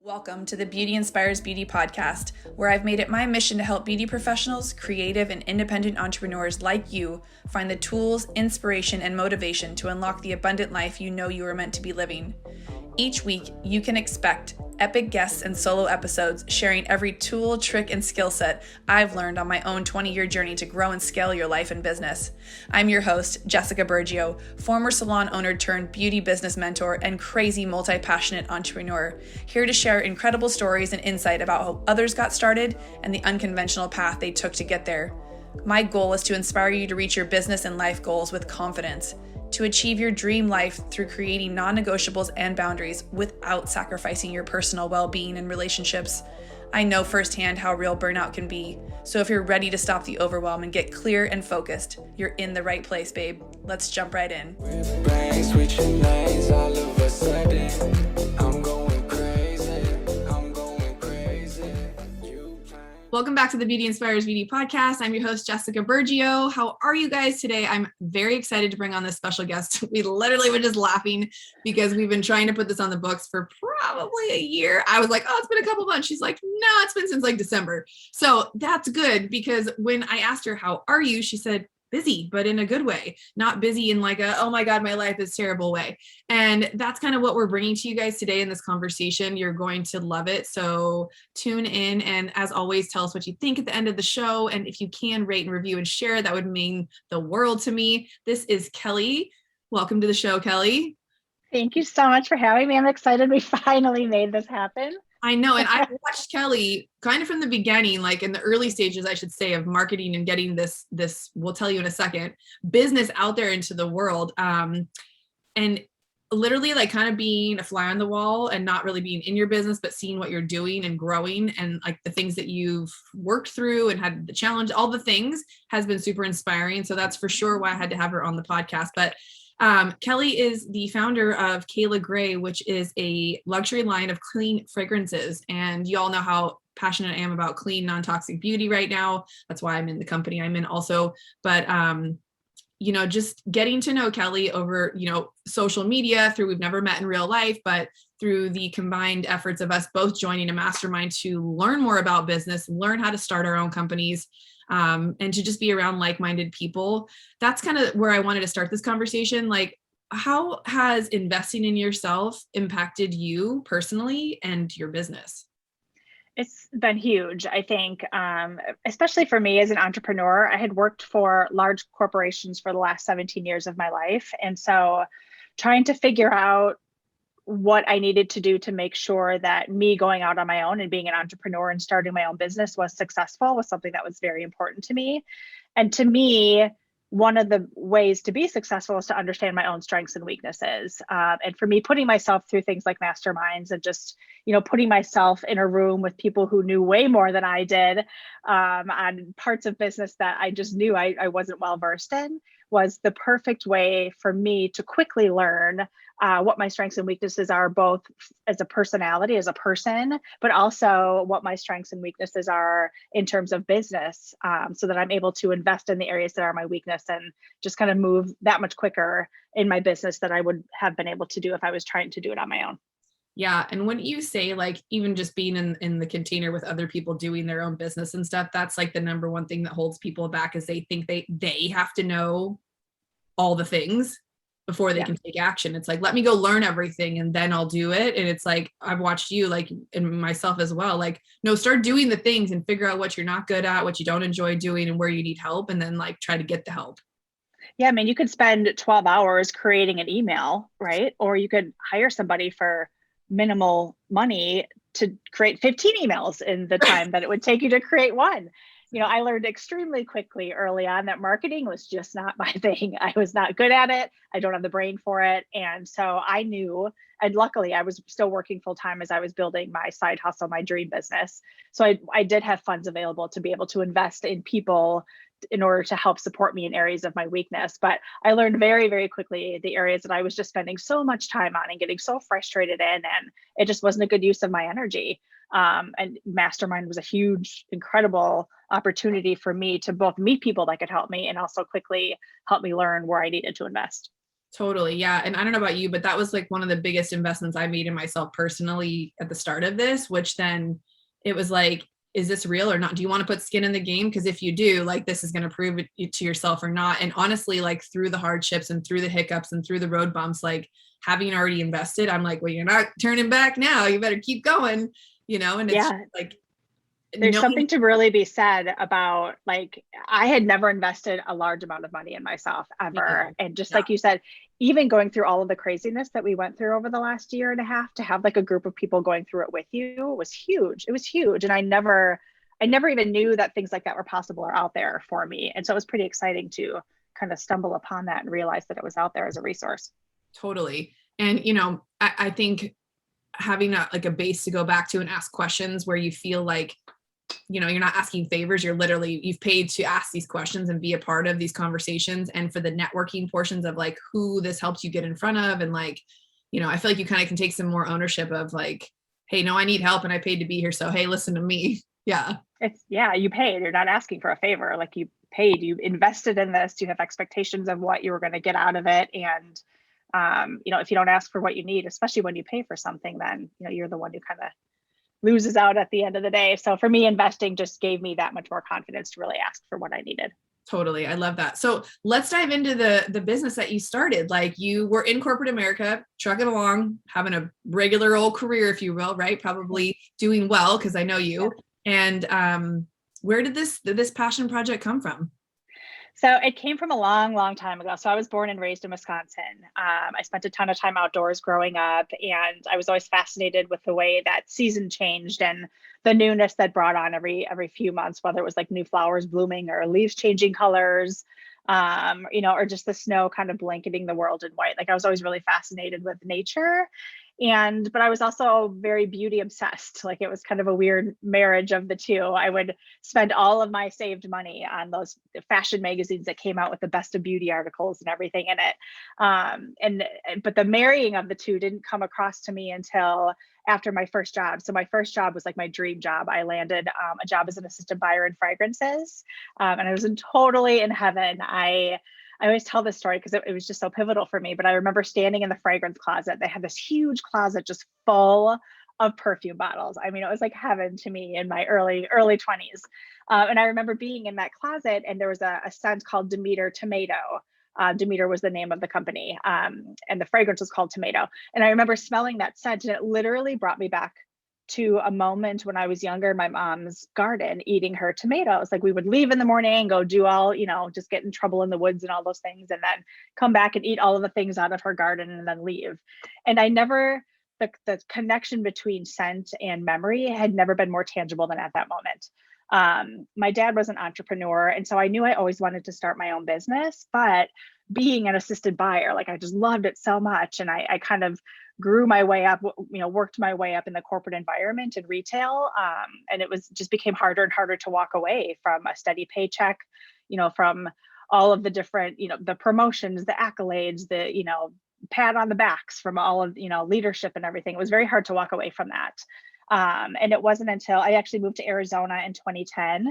Welcome to the Beauty Inspires Beauty podcast, where I've made it my mission to help beauty professionals, creative, and independent entrepreneurs like you find the tools, inspiration, and motivation to unlock the abundant life you know you are meant to be living. Each week, you can expect epic guests and solo episodes sharing every tool, trick, and skill set I've learned on my own 20-year journey to grow and scale your life and business. I'm your host, Jessica Bergio, former salon owner turned beauty business mentor and crazy multi-passionate entrepreneur, here to share incredible stories and insight about how others got started and the unconventional path they took to get there. My goal is to inspire you to reach your business and life goals with confidence, to achieve your dream life through creating non-negotiables and boundaries without sacrificing your personal well-being and relationships. I know firsthand how real burnout can be, so if you're ready to stop the overwhelm and get clear and focused, you're in the right place, babe. Let's jump right in. Welcome back to the Beauty Inspires Beauty podcast. I'm your host, Jessica Bergio. How are you guys today? I'm very excited to bring on this special guest. We literally were just laughing because we've been trying to put this on the books for probably a year. I was like, oh, it's been a couple months. She's like, no, it's been since like December. So that's good because when I asked her, how are you? She said, busy, but in a good way, not busy in like a, oh my God, my life is terrible way. And that's kind of what we're bringing to you guys today in this conversation. You're going to love it. So tune in. And as always, tell us what you think at the end of the show. And if you can rate and review and share, that would mean the world to me. This is Kelly. Welcome to the show, Kelly. Thank you so much for having me. I'm excited we finally made this happen. I know. And I watched Kelly kind of from the beginning, like in the early stages, I should say, of marketing and getting this, we'll tell you in a second, business out there into the world. And literally like kind of being a fly on the wall and not really being in your business, but seeing what you're doing and growing and like the things that you've worked through and had the challenge, all the things has been super inspiring. So that's for sure why I had to have her on the podcast. But Kelly is the founder of Kayla Gray, which is a luxury line of clean fragrances. And you all know how passionate I am about clean, non-toxic beauty right now. That's why I'm in the company I'm in also. But, just getting to know Kelly over, social media through, we've never met in real life, but through the combined efforts of us both joining a mastermind to learn more about business, learn how to start our own companies, and to just be around like-minded people. That's kind of where I wanted to start this conversation. Like, how has investing in yourself impacted you personally and your business? It's been huge, I think, especially for me as an entrepreneur. I had worked for large corporations for the last 17 years of my life. And so trying to figure out what I needed to do to make sure that me going out on my own and being an entrepreneur and starting my own business was successful was something that was very important to me. And to me, one of the ways to be successful is to understand my own strengths and weaknesses. And for me, putting myself through things like masterminds and just, putting myself in a room with people who knew way more than I did on parts of business that I just knew I wasn't well versed in was the perfect way for me to quickly learn what my strengths and weaknesses are, both as a personality, as a person, but also what my strengths and weaknesses are in terms of business, so that I'm able to invest in the areas that are my weakness and just kind of move that much quicker in my business than I would have been able to do if I was trying to do it on my own. Yeah. And when you say like, even just being in the container with other people doing their own business and stuff, that's like the number one thing that holds people back is they think they have to know all the things before they can take action. It's like, let me go learn everything and then I'll do it. And it's like, I've watched you like, and myself as well, like, no, start doing the things and figure out what you're not good at, what you don't enjoy doing and where you need help. And then like, try to get the help. Yeah. I mean, you could spend 12 hours creating an email, right? Or you could hire somebody for minimal money to create 15 emails in the time that it would take you to create one. I learned extremely quickly early on that marketing was just not my thing. I was not good at it. I don't have the brain for it. And so I knew, and luckily I was still working full time as I was building my side hustle, my dream business. So I did have funds available to be able to invest in people in order to help support me in areas of my weakness. But I learned very, very quickly the areas that I was just spending so much time on and getting so frustrated in, and it just wasn't a good use of my energy. And Mastermind was a huge, incredible opportunity for me to both meet people that could help me and also quickly help me learn where I needed to invest. Totally. Yeah. And I don't know about you, but that was like one of the biggest investments I made in myself personally at the start of this, which then it was like, is this real or not? Do you want to put skin in the game? Because if you do, like, this is going to prove it to yourself or not. And honestly, like through the hardships and through the hiccups and through the road bumps, like having already invested, I'm like, well, you're not turning back now. You better keep going, and it's Yeah. like, There's knowing. something to really be said about, like, I had never invested a large amount of money in myself Me ever. neither. And just Yeah, like you said, even going through all of the craziness that we went through over the last year and a half, to have like a group of people going through it with you was huge. It was huge. And I never even knew that things like that were possible or out there for me. And so it was pretty exciting to kind of stumble upon that and realize that it was out there as a resource. totally. And, I think having like a base to go back to and ask questions where you feel like, you're not asking favors, you've paid to ask these questions and be a part of these conversations. And for the networking portions of like who this helps you get in front of, and like, I feel like you kind of can take some more ownership of like, hey, no, I need help and I paid to be here, so hey, listen to me. Yeah, Yeah, you paid. You're not asking for a favor. Like, you paid, you invested in this, you have expectations of what you were going to get out of it. And if you don't ask for what you need, especially when you pay for something, then you're the one who kind of loses out at the end of the day. So for me, investing just gave me that much more confidence to really ask for what I needed. totally. I love that. So let's dive into the business that you started. Like, you were in corporate America, trucking along, having a regular old career, if you will, right? Yeah. Probably doing well, because I know Yeah. you. And where did this passion project come from? So it came from a long, long time ago. So I was born and raised in Wisconsin. I spent a ton of time outdoors growing up, and I was always fascinated with the way that season changed and the newness that brought on every few months, whether it was like new flowers blooming or leaves changing colors, or just the snow kind of blanketing the world in white. Like, I was always really fascinated with nature. But I was also very beauty obsessed. Like, it was kind of a weird marriage of the two. I would spend all of my saved money on those fashion magazines that came out with the best of beauty articles and everything in it. But the marrying of the two didn't come across to me until after my first job. So my first job was like my dream job. I landed a job as an assistant buyer in fragrances, and I was totally in heaven. I always tell this story because it was just so pivotal for me. But I remember standing in the fragrance closet. They had this huge closet just full of perfume bottles. I mean, it was like heaven to me in my early 20s. And I remember being in that closet, and there was a scent called Demeter Tomato. Demeter was the name of the company, and the fragrance was called Tomato. And I remember smelling that scent, and it literally brought me back to a moment when I was younger in my mom's garden eating her tomatoes. Like, we would leave in the morning, go do all, just get in trouble in the woods and all those things, and then come back and eat all of the things out of her garden and then leave. And the connection between scent and memory had never been more tangible than at that moment. My dad was an entrepreneur, and so I knew I always wanted to start my own business, but being an assisted buyer, like, I just loved it so much. And I kind of grew my way up, worked my way up in the corporate environment and retail. And it just became harder and harder to walk away from a steady paycheck, from all of the different, the promotions, the accolades, the, pat on the backs from all of, leadership and everything. It was very hard to walk away from that. And it wasn't until I actually moved to Arizona in 2010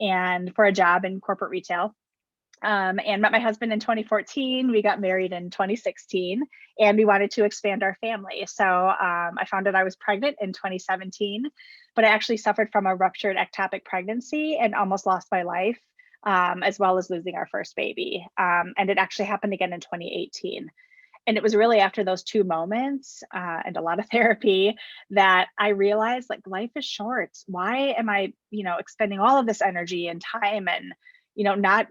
and for a job in corporate retail. And met my husband in 2014. We got married in 2016, and we wanted to expand our family. So I found out I was pregnant in 2017, but I actually suffered from a ruptured ectopic pregnancy and almost lost my life, as well as losing our first baby. And it actually happened again in 2018. And it was really after those two moments and a lot of therapy that I realized, like, life is short. Why am I, expending all of this energy and time and, not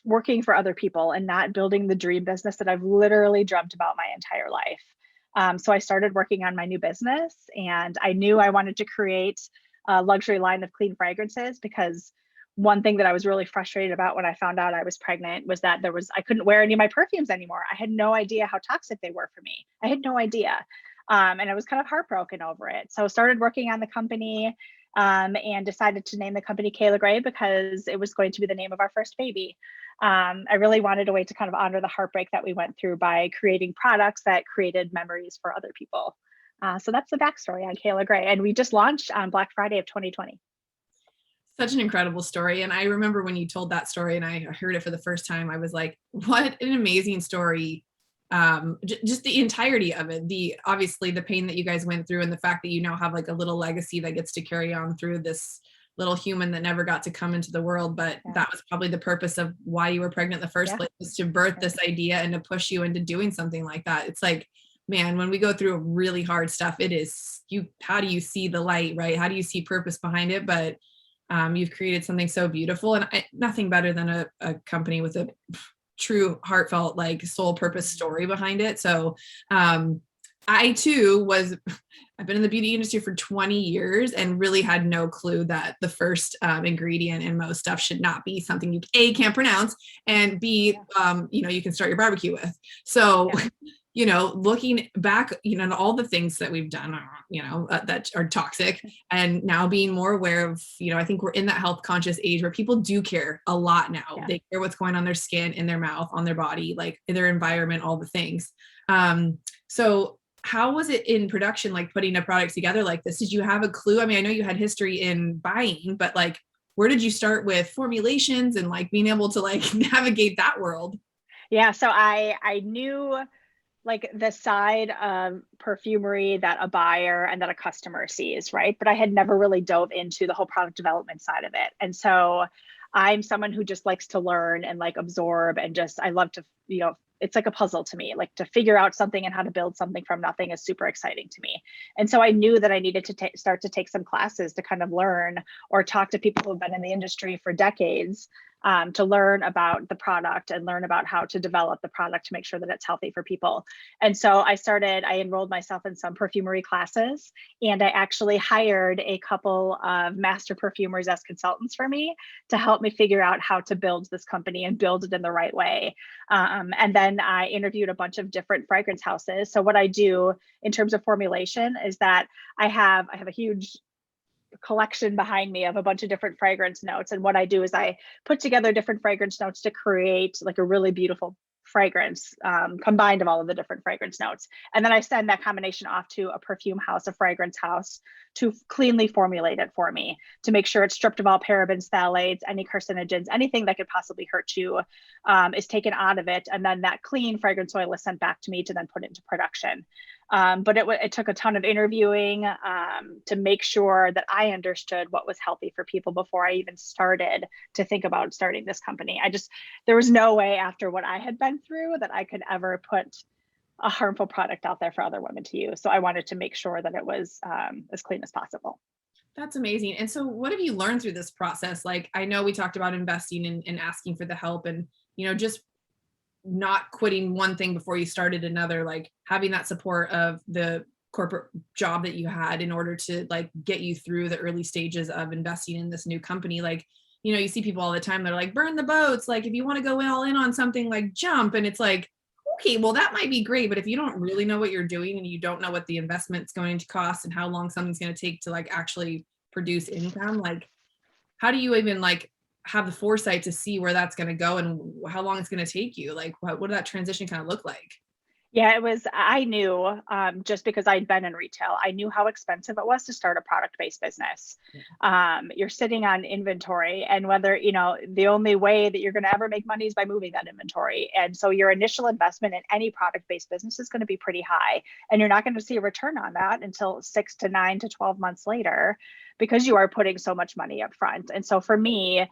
working for other people and not building the dream business that I've literally dreamt about my entire life. So I started working on my new business, and I knew I wanted to create a luxury line of clean fragrances, because one thing that I was really frustrated about when I found out I was pregnant was that I couldn't wear any of my perfumes anymore. I had no idea how toxic they were for me. I had no idea. And I was kind of heartbroken over it. So I started working on the company, and decided to name the company Kayla Gray because it was going to be the name of our first baby. I really wanted a way to kind of honor the heartbreak that we went through by creating products that created memories for other people. So that's the backstory on Kayla Gray. And we just launched on Black Friday of 2020. Such an incredible story. And I remember when you told that story and I heard it for the first time, I was like, what an amazing story just the entirety of it, obviously the pain that you guys went through and the fact that you now have like a little legacy that gets to carry on through this little human that never got to come into the world, but that was probably the purpose of why you were pregnant in the first place, was to birth this idea and to push you into doing something like that. It's like, man, when we go through really hard stuff, it is how do you see the light, right? How do you see purpose behind it? But you've created something so beautiful, and nothing better than a company with a true heartfelt, like soul purpose story behind it. So I too I've been in the beauty industry for 20 years and really had no clue that the first ingredient in most stuff should not be something you A, can't pronounce, and B, you can start your barbecue with. So looking back, at all the things that we've done, that are toxic, and now being more aware of, I think we're in that health conscious age where people do care a lot now. Yeah. They care what's going on their skin, in their mouth, on their body, like in their environment, all the things. So how was it in production, like putting a product together like this? Did you have a clue? I mean, I know you had history in buying, but like, where did you start with formulations and like being able to like navigate that world? Yeah, so I knew like the side of perfumery that a buyer and that a customer sees, right? But I had never really dove into the whole product development side of it. And so I'm someone who just likes to learn and like absorb, and just, I love to, it's like a puzzle to me, like to figure out something and how to build something from nothing is super exciting to me. And so I knew that I needed to start to take some classes to kind of learn, or talk to people who have been in the industry for decades, to learn about the product and learn about how to develop the product to make sure that it's healthy for people. And so I enrolled myself in some perfumery classes, and I actually hired a couple of master perfumers as consultants for me to help me figure out how to build this company and build it in the right way. And then I interviewed a bunch of different fragrance houses. So what I do in terms of formulation is that I have a huge collection behind me of a bunch of different fragrance notes. And what I do is I put together different fragrance notes to create like a really beautiful fragrance, combined of all of the different fragrance notes. And then I send that combination off to a perfume house, a fragrance house, to cleanly formulate it for me, to make sure it's stripped of all parabens, phthalates, any carcinogens, anything that could possibly hurt you, is taken out of it. And then that clean fragrance oil is sent back to me to then put it into production. But it took a ton of interviewing to make sure that I understood what was healthy for people before I even started to think about starting this company. There was no way, after what I had been through, that I could ever put a harmful product out there for other women to use. So I wanted to make sure that it was as clean as possible. That's amazing. And so what have you learned through this process? Like, I know we talked about investing and asking for the help, and, just not quitting one thing before you started another, like having that support of the corporate job that you had in order to like get you through the early stages of investing in this new company. Like, you see people all the time, they're like, burn the boats. Like, if you want to go all in on something, like jump. And it's like, okay, well, that might be great, but if you don't really know what you're doing and you don't know what the investment's going to cost and how long something's going to take to like actually produce income, like how do you even like have the foresight to see where that's going to go and how long it's going to take you? Like, what did that transition kind of look like? Yeah, I knew, just because I'd been in retail, I knew how expensive it was to start a product-based business. You're sitting on inventory, and whether, the only way that you're going to ever make money is by moving that inventory. And so your initial investment in any product-based business is going to be pretty high, and you're not going to see a return on that until 6 to 9 to 12 months later, because you are putting so much money up front. And so for me,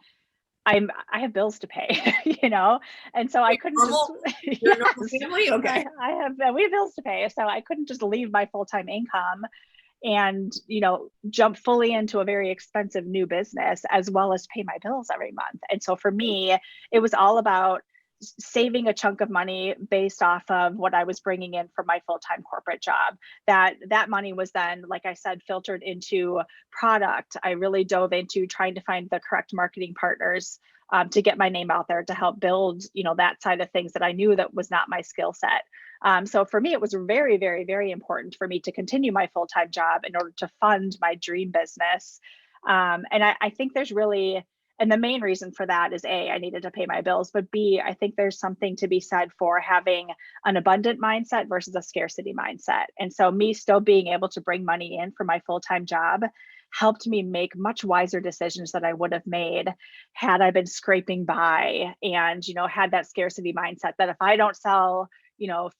I have bills to pay, and so I couldn't just, yes, family? Okay. we have bills to pay. So I couldn't just leave my full-time income and, jump fully into a very expensive new business, as well as pay my bills every month. And so for me, it was all about saving a chunk of money based off of what I was bringing in from my full-time corporate job. That money was then, like I said, filtered into product. I really dove into trying to find the correct marketing partners, to get my name out there, to help build, that side of things that I knew that was not my skill set. So for me, it was very, very, very important for me to continue my full-time job in order to fund my dream business. And I think there's really, and the main reason for that is A, I needed to pay my bills, but B, I think there's something to be said for having an abundant mindset versus a scarcity mindset. And so me still being able to bring money in for my full-time job helped me make much wiser decisions that I would have made had I been scraping by and, had that scarcity mindset that if I don't sell,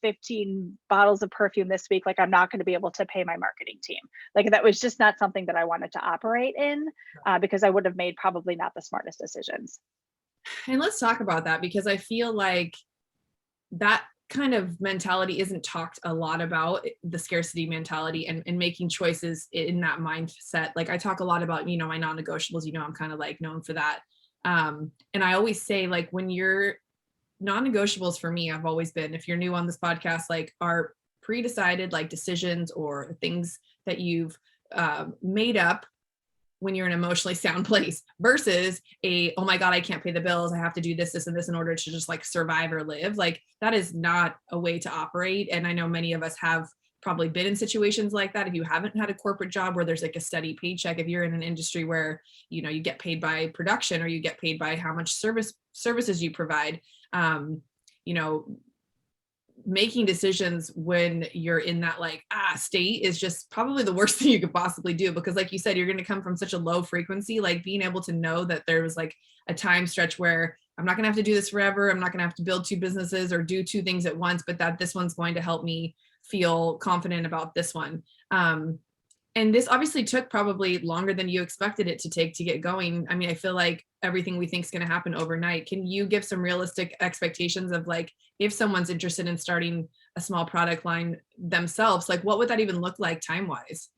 15 bottles of perfume this week, like I'm not going to be able to pay my marketing team. Like that was just not something that I wanted to operate in, because I would have made probably not the smartest decisions. And let's talk about that, because I feel like that kind of mentality isn't talked a lot about, the scarcity mentality and making choices in that mindset. Like I talk a lot about, my non-negotiables, I'm kind of like known for that. And I always say, like, when you're non-negotiables for me, I've always been, if you're new on this podcast, like are pre-decided like decisions or things that you've made up when you're in an emotionally sound place, versus oh my God, I can't pay the bills, I have to do this, this, and this in order to just like survive or live. Like that is not a way to operate. And I know many of us have probably been in situations like that. If you haven't had a corporate job where there's like a steady paycheck, if you're in an industry where, you get paid by production, or you get paid by how much services you provide, making decisions when you're in that like state is just probably the worst thing you could possibly do, because like you said, you're going to come from such a low frequency. Like being able to know that there was like a time stretch where I'm not going to have to do this forever, I'm not going to have to build two businesses or do two things at once, but that this one's going to help me feel confident about this one. And this obviously took probably longer than you expected it to take to get going. I mean, I feel like everything we think is going to happen overnight. Can you give some realistic expectations of like, if someone's interested in starting a small product line themselves, like what would that even look like time-wise?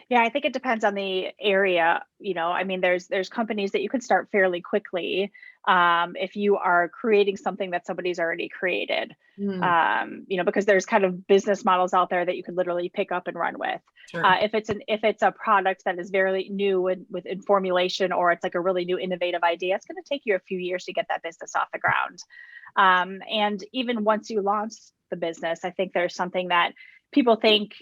Yeah, I think it depends on the area. I mean, there's companies that you can start fairly quickly, if you are creating something that somebody's already created. Because there's kind of business models out there that you could literally pick up and run with. Sure. If it's a product that is very new in formulation, or it's like a really new innovative idea, it's going to take you a few years to get that business off the ground. And even once you launch the business, I think there's something that people think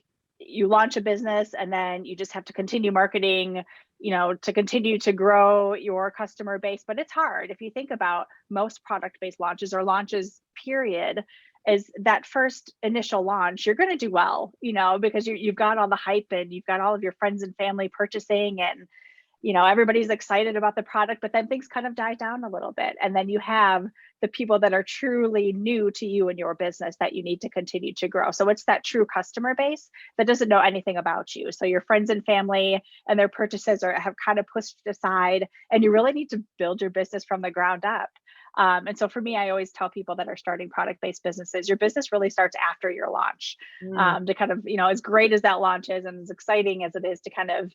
you launch a business and then you just have to continue marketing, to continue to grow your customer base. But it's hard. If you think about most product-based launches or launches, period, is that first initial launch, you're going to do well, because you've got all the hype and you've got all of your friends and family purchasing, and everybody's excited about the product, but then things kind of die down a little bit. And then you have the people that are truly new to you and your business that you need to continue to grow. So it's that true customer base that doesn't know anything about you. So your friends and family and their purchases have kind of pushed aside, and you really need to build your business from the ground up. And so for me, I always tell people that are starting product-based businesses, your business really starts after your launch, to kind of, as great as that launch is and as exciting as it is to kind of,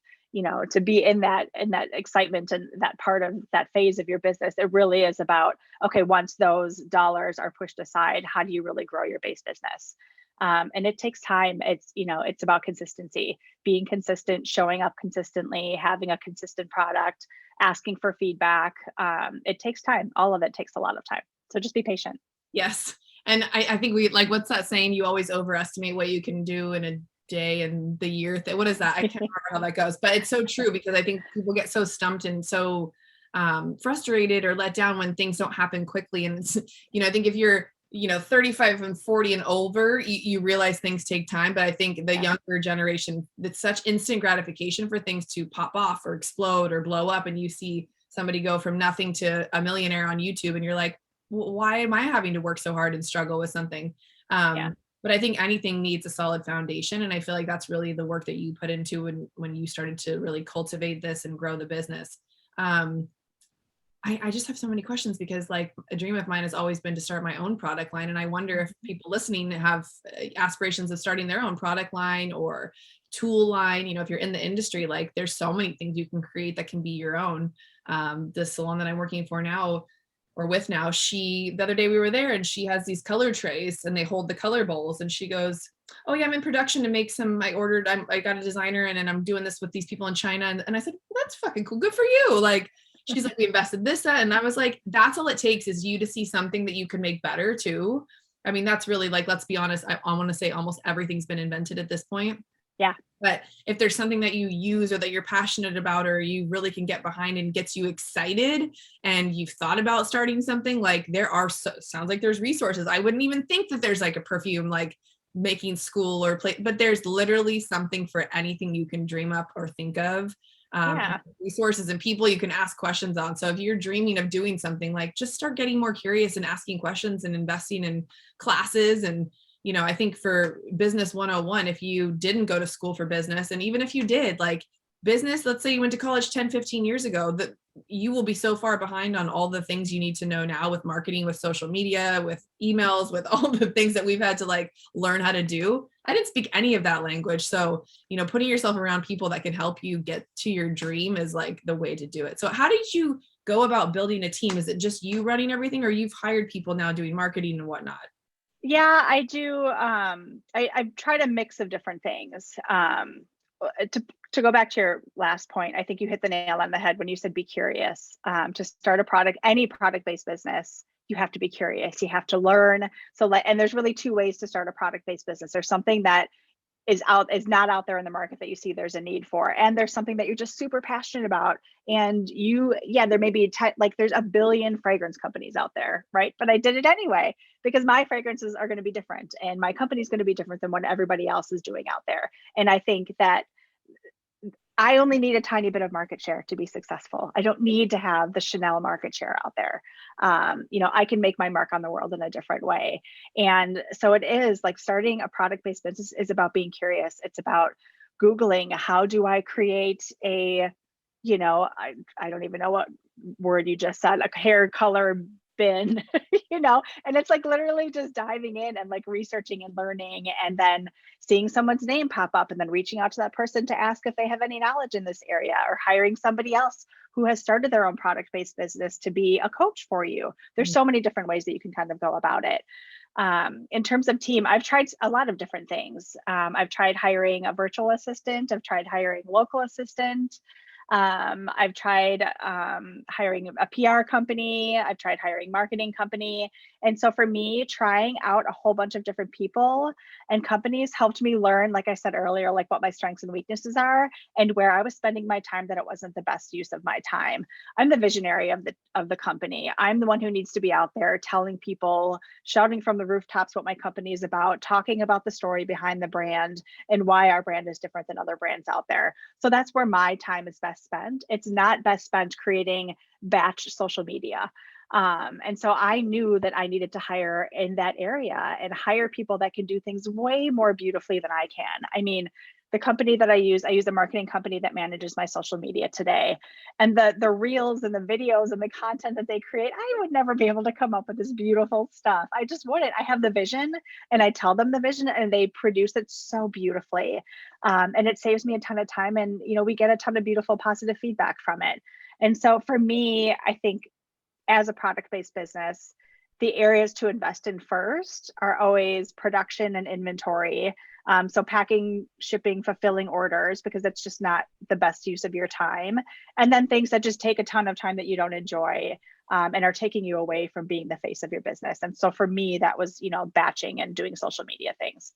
to be in that excitement and that part of that phase of your business. It really is about, okay, once those dollars are pushed aside, how do you really grow your base business? And it takes time. It's about consistency, being consistent, showing up consistently, having a consistent product, asking for feedback. It takes time. All of it takes a lot of time. So just be patient. Yes. And I think what's that saying? You always overestimate what you can do in a day and the year. What is that? I can't remember how that goes, but it's so true, because I think people get so stumped and so frustrated or let down when things don't happen quickly. And it's, I think if you're 35 and 40 and over, you realize things take time. But I think the younger generation, it's such instant gratification for things to pop off or explode or blow up. And you see somebody go from nothing to a millionaire on YouTube, and you're like, why am I having to work so hard and struggle with something? But I think anything needs a solid foundation. And I feel like that's really the work that you put into when you started to really cultivate this and grow the business. I just have so many questions, because like a dream of mine has always been to start my own product line. And I wonder if people listening have aspirations of starting their own product line or tool line. If you're in the industry, like there's so many things you can create that can be your own. The salon that I'm working for now, or with now, the other day we were there, and she has these color trays and they hold the color bowls, and she goes, oh yeah, I'm in production to make some, I got a designer and I'm doing this with these people in China. And I said, well, that's fucking cool. Good for you. Like, she's like, we invested this, that. And I was like, that's all it takes, is you to see something that you can make better too. I mean, that's really like, let's be honest. I want to say almost everything's been invented at this point. Yeah. But if there's something that you use or that you're passionate about, or you really can get behind and gets you excited, and you've thought about starting something, like sounds like there's resources. I wouldn't even think that there's like a perfume, like making school or play, but there's literally something for anything you can dream up or think of. Yeah. resources and people you can ask questions on. So if you're dreaming of doing something, like just start getting more curious and asking questions and investing in classes. And, I think for business 101, if you didn't go to school for business, and even if you did, like business, let's say you went to college 10, 15 years ago, that you will be so far behind on all the things you need to know now with marketing, with social media, with emails, with all the things that we've had to like learn how to do. I didn't speak any of that language. So, putting yourself around people that can help you get to your dream is like the way to do it. So how did you go about building a team? Is it just you running everything, or you've hired people now doing marketing and whatnot? Yeah, I do. I've tried a mix of different things. To go back to your last point, I think you hit the nail on the head when you said be curious. To start a product, any product-based business, you have to be curious. You have to learn. And there's really two ways to start a product-based business. There's something that is not out there in the market that you see there's a need for, and there's something that you're just super passionate about. And there may be like there's a billion fragrance companies out there, right? But I did it anyway because my fragrances are going to be different and my company's going to be different than what everybody else is doing out there. And I think that I only need a tiny bit of market share to be successful. I don't need to have the Chanel market share out there. I can make my mark on the world in a different way. And so it is like starting a product-based business is about being curious. It's about Googling, how do I create I don't even know what word you just said, a hair color bin, and it's like literally just diving in and like researching and learning, and then seeing someone's name pop up and then reaching out to that person to ask if they have any knowledge in this area, or hiring somebody else who has started their own product-based business to be a coach for you. There's so many different ways that you can kind of go about it. In terms of team, I've tried a lot of different things. I've tried hiring a virtual assistant. I've tried hiring a local assistant. I've tried hiring a PR company. I've tried hiring marketing company. And so for me, trying out a whole bunch of different people and companies helped me learn, like I said earlier, like what my strengths and weaknesses are and where I was spending my time that it wasn't the best use of my time. I'm the visionary of the company. I'm the one who needs to be out there telling people, shouting from the rooftops what my company is about, talking about the story behind the brand and why our brand is different than other brands out there. So that's where my time is best spent. It's not best spent creating batch social media. And so I knew that I needed to hire in that area and hire people that can do things way more beautifully than I can. I mean, the company that I use a marketing company that manages my social media today. And the reels and the videos and the content that they create, I would never be able to come up with this beautiful stuff. I just wouldn't. I have the vision and I tell them the vision and they produce it so beautifully. And it saves me a ton of time, and we get a ton of beautiful positive feedback from it. And so for me, I think as a product-based business, the areas to invest in first are always production and inventory. So packing, shipping, fulfilling orders, because that's just not the best use of your time. And then things that just take a ton of time that you don't enjoy and are taking you away from being the face of your business. And so for me, that was, batching and doing social media things.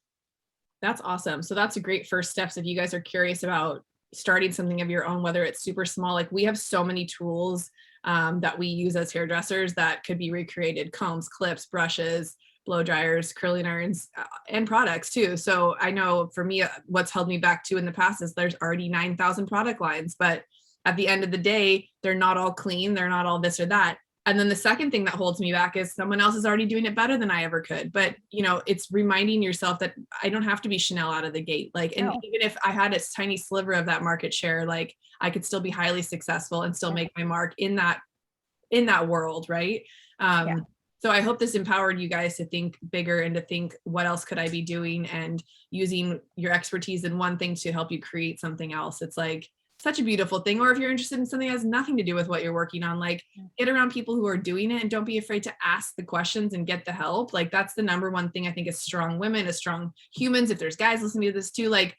That's awesome. So that's a great first steps if you guys are curious about starting something of your own, whether it's super small. Like we have so many tools that we use as hairdressers that could be recreated: combs, clips, brushes, blow dryers, curling irons, and products too. So I know for me, what's held me back too in the past is there's already 9,000 product lines, but at the end of the day, they're not all clean. They're not all this or that. And then the second thing that holds me back is someone else is already doing it better than I ever could. But, it's reminding yourself that I don't have to be Chanel out of the gate. Like, and even if I had a tiny sliver of that market share, like I could still be highly successful and still make my mark in that world. Right. So I hope this empowered you guys to think bigger and to think, what else could I be doing, and using your expertise in one thing to help you create something else. It's like such a beautiful thing. Or if you're interested in something that has nothing to do with what you're working on, like get around people who are doing it and don't be afraid to ask the questions and get the help. Like that's the number one thing I think as strong women, as strong humans, if there's guys listening to this too, like,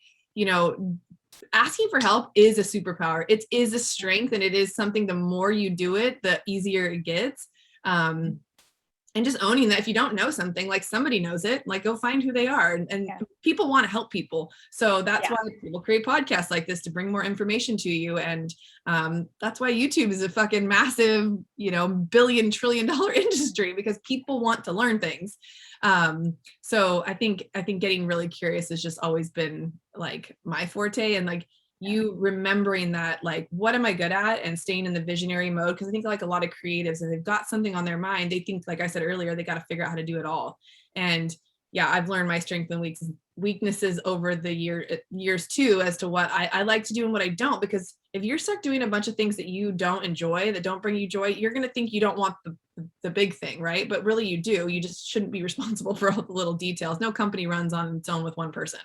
asking for help is a superpower. It is a strength, and it is something, the more you do it, the easier it gets. And just owning that if you don't know something, like somebody knows it, like go find who they are. And people want to help people. So that's why people create podcasts like this, to bring more information to you. And that's why YouTube is a fucking massive, billion trillion dollar industry, because people want to learn things. So I think getting really curious has just always been like my forte. And like, you remembering that, like, what am I good at, and staying in the visionary mode. Cause I think like a lot of creatives, and they've got something on their mind, they think, like I said earlier, they got to figure out how to do it all. And yeah, I've learned my strengths and weaknesses over the years too, as to what I like to do and what I don't. Because if you're stuck doing a bunch of things that you don't enjoy, that don't bring you joy, you're going to think you don't want the big thing, right? But really you do. You just shouldn't be responsible for all the little details. No company runs on its own with one person.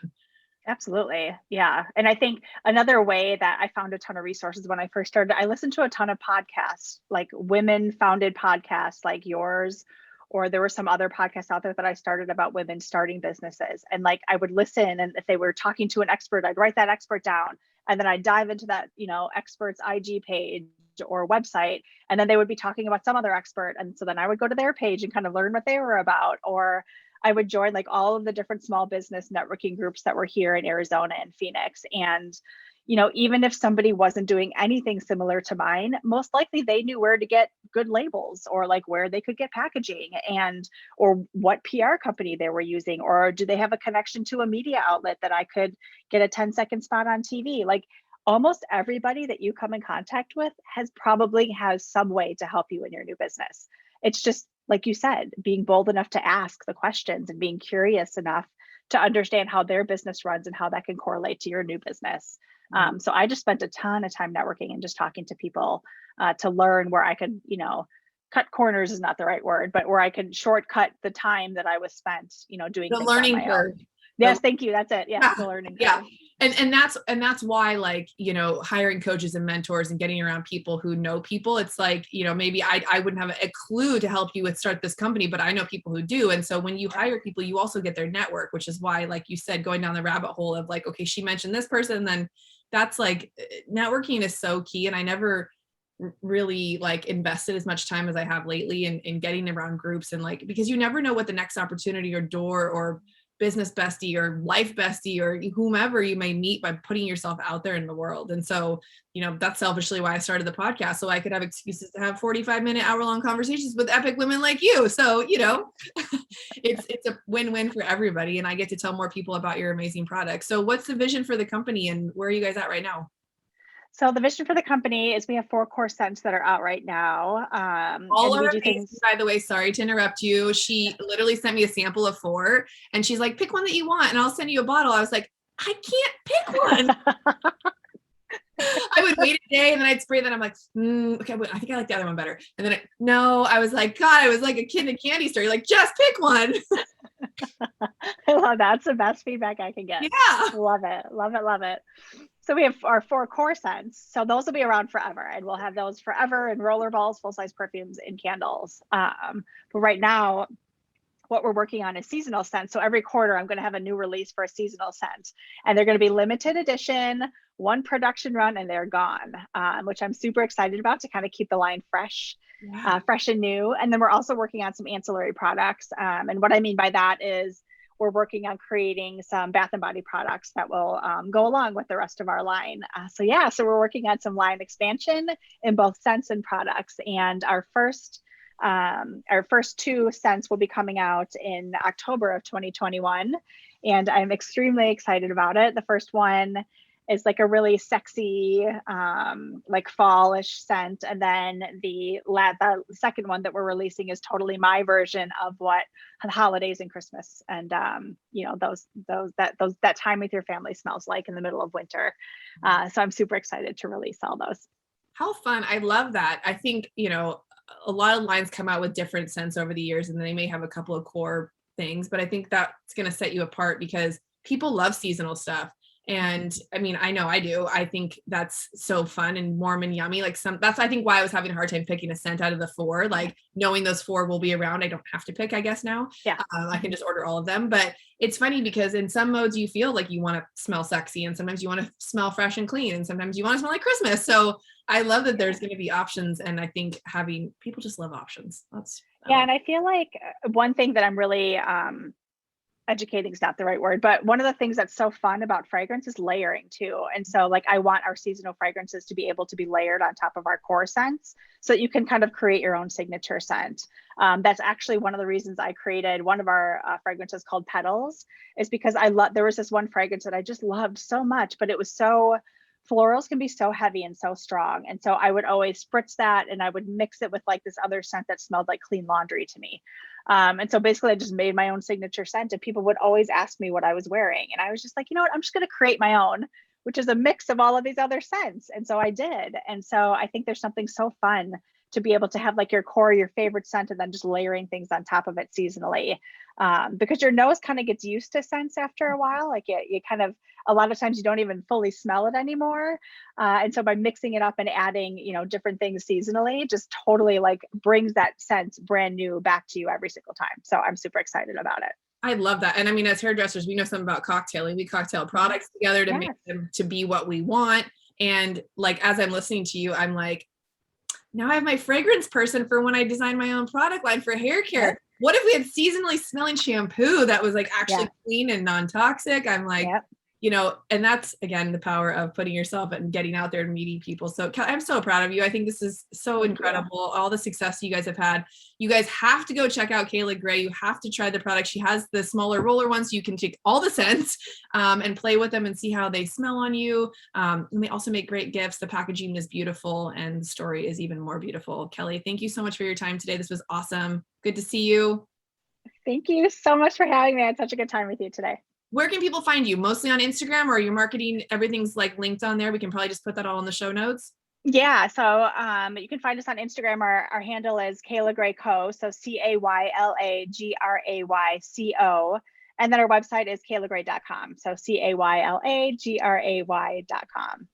Absolutely. Yeah. And I think another way that I found a ton of resources when I first started, I listened to a ton of podcasts, like women founded podcasts like yours, or there were some other podcasts out there that I started about women starting businesses. And like I would listen, and if they were talking to an expert, I'd write that expert down. And then I'd dive into that, expert's IG page or website. And then they would be talking about some other expert. And so then I would go to their page and kind of learn what they were about. Or I would join like all of the different small business networking groups that were here in Arizona and Phoenix. And, even if somebody wasn't doing anything similar to mine, most likely they knew where to get good labels, or like where they could get packaging, and or what PR company they were using, or do they have a connection to a media outlet that I could get a 10-second spot on TV? Like almost everybody that you come in contact with has some way to help you in your new business. It's just, like you said, being bold enough to ask the questions and being curious enough to understand how their business runs and how that can correlate to your new business. So I just spent a ton of time networking and just talking to people to learn where I could, cut corners is not the right word, but where I could shortcut the time that I was spent, doing The things learning on my curve. own. Yes, thank you. That's it. Yeah, the learning curve. yeah. And that's why, like, hiring coaches and mentors and getting around people who know people, it's like, maybe I wouldn't have a clue to help you with start this company, but I know people who do. And so when you hire people, you also get their network, which is why, like you said, going down the rabbit hole of like, okay, she mentioned this person, then that's like, networking is so key. And I never really like invested as much time as I have lately in getting around groups, and like, because you never know what the next opportunity or door or business bestie or life bestie or whomever you may meet by putting yourself out there in the world. And so, that's selfishly why I started the podcast, so I could have excuses to have 45-minute, hour-long conversations with epic women like you. So, it's a win-win for everybody. And I get to tell more people about your amazing products. So what's the vision for the company, and where are you guys at right now? So the vision for the company is we have 4 core scents that are out right now. All and we are do amazing, things. by the way. Sorry to interrupt you. She literally sent me a sample of 4, and she's like, pick one that you want, and I'll send you a bottle. I was like, I can't pick one. I would wait a day, and then I'd spray that. I'm like, okay, I think I like the other one better. And then I was like, God, I was like a kid in a candy store. You're like, just pick one. I love that. That's the best feedback I can get. Yeah. Love it. Love it. Love it. So we have our 4 core scents. So those will be around forever, and we'll have those forever in roller balls, full-size perfumes, and candles. But right now, what we're working on is seasonal scents. So every quarter, I'm going to have a new release for a seasonal scent, and they're going to be limited edition, 1 production run, and they're gone, which I'm super excited about to kind of keep the line fresh. Yeah. Fresh and new. And then we're also working on some ancillary products. And what I mean by that is we're working on creating some bath and body products that will go along with the rest of our line. So we're working on some line expansion in both scents and products. And our first 2 scents will be coming out in October of 2021. And I'm extremely excited about it. The first one is like a really sexy, like fallish scent. And then the second one that we're releasing is totally my version of what the holidays and Christmas and, that time with your family smells like in the middle of winter. So I'm super excited to release all those. How fun. I love that. I think, a lot of lines come out with different scents over the years, and they may have a couple of core things, but I think that's going to set you apart because people love seasonal stuff. And I mean, I know I do. I think that's so fun and warm and yummy. Like that's, I think, why I was having a hard time picking a scent out of the 4, like knowing those 4 will be around. I don't have to pick, I guess now. Yeah. I can just order all of them. But it's funny because in some modes you feel like you want to smell sexy, and sometimes you want to smell fresh and clean, and sometimes you want to smell like Christmas. So I love that there's going to be options. And I think people just love options. And I feel like one thing that I'm really, educating is not the right word, but one of the things that's so fun about fragrance is layering too. And so like, I want our seasonal fragrances to be able to be layered on top of our core scents so that you can kind of create your own signature scent. That's actually one of the reasons I created one of our fragrances called Petals, is because there was this one fragrance that I just loved so much, but it was so florals can be so heavy and so strong. And so I would always spritz that and I would mix it with like this other scent that smelled like clean laundry to me. And so basically I just made my own signature scent and people would always ask me what I was wearing. And I was just like, you know what, I'm just going to create my own, which is a mix of all of these other scents. And so I did. And so I think there's something so fun to be able to have like your core, your favorite scent, and then just layering things on top of it seasonally. Because your nose kind of gets used to scents after a while. Like you kind of, a lot of times you don't even fully smell it anymore. And so by mixing it up and adding, you know, different things seasonally, just totally like brings that scent brand new back to you every single time. So I'm super excited about it. I love that. And I mean, as hairdressers, we know something about cocktailing. We cocktail products together to make them to be what we want. And like, as I'm listening to you, I'm like, now I have my fragrance person for when I design my own product line for hair care. Yep. What if we had seasonally smelling shampoo that was like actually clean and non-toxic? I'm like, you know, and that's again, the power of putting yourself and getting out there and meeting people. So I'm so proud of you. I think this is so incredible. All the success you guys have had. You guys have to go check out Kayla Gray. You have to try the product. She has the smaller roller ones. So you can take all the scents and play with them and see how they smell on you. And they also make great gifts. The packaging is beautiful and the story is even more beautiful. Kelly, thank you so much for your time today. This was awesome. Good to see you. Thank you so much for having me. I had such a good time with you today. Where can people find you? Mostly on Instagram, or your marketing, everything's like linked on there? We can probably just put that all in the show notes. Yeah, so you can find us on Instagram. Our handle is Kayla Gray Co. So CaylaGrayCo. And then our website is kaylagray.com. So CaylaGray.com.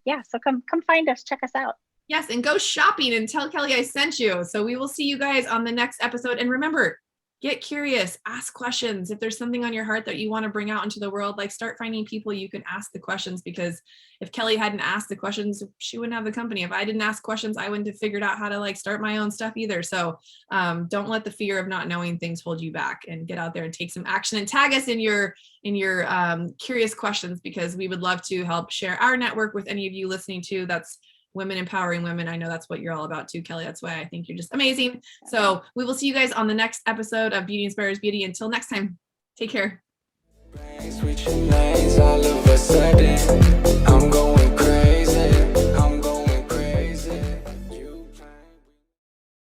Yeah, so come find us, check us out. Yes, and go shopping and tell Kelly I sent you. So we will see you guys on the next episode. And remember, get curious, ask questions. If there's something on your heart that you want to bring out into the world, like start finding people you can ask the questions, because if Kelly hadn't asked the questions, she wouldn't have the company. If I didn't ask questions, I wouldn't have figured out how to like start my own stuff either. So don't let the fear of not knowing things hold you back, and get out there and take some action and tag us in your curious questions, because we would love to help share our network with any of you listening to. That's women empowering women. I know that's what you're all about too, Kelly. That's why I think you're just amazing. So we will see you guys on the next episode of Beauty Inspires Beauty. Until next time, take care. I'm going